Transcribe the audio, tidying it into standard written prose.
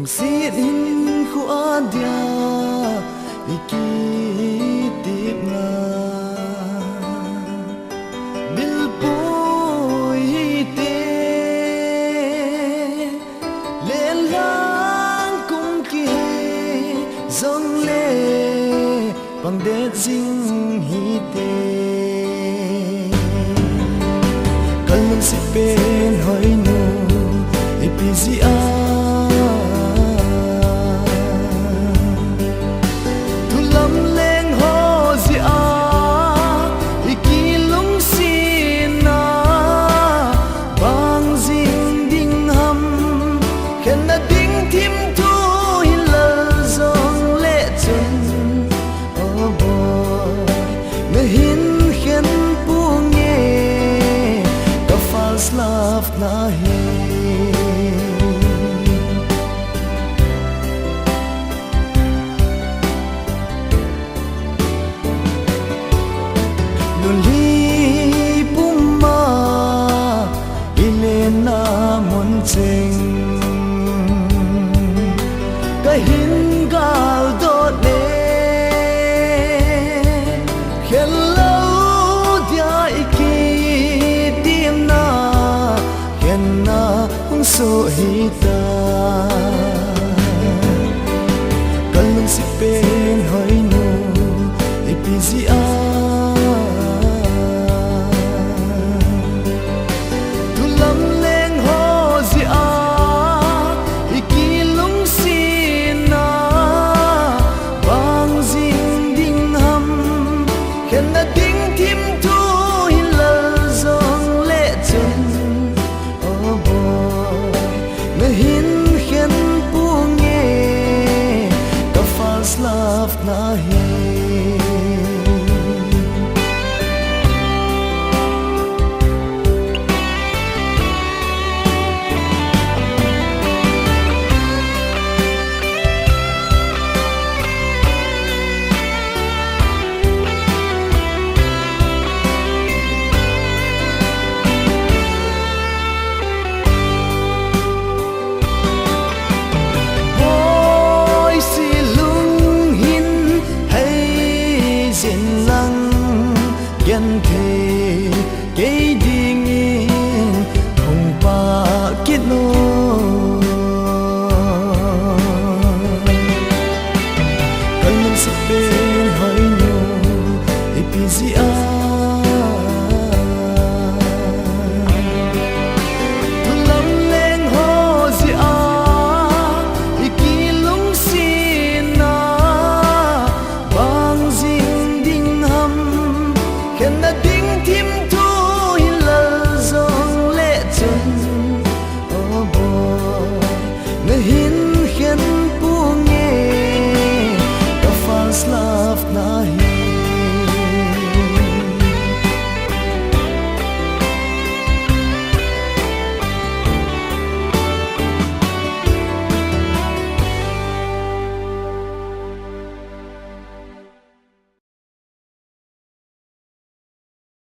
xiết in khóa dia ikitip nga bilpoy hite lên lang cung ki dòng lệ bằng đét dinh hite kalman si pen hoy no ipizia love na hi nuli puma ilena mon cheng kahin gal do le hello dia iki so hita kalman si pen hoy no ipizia tulam leng ho zia ikilong sina bang jing ding ham khen na ding tim tu hilal zong le chen hin khen pu nge ka false love na hi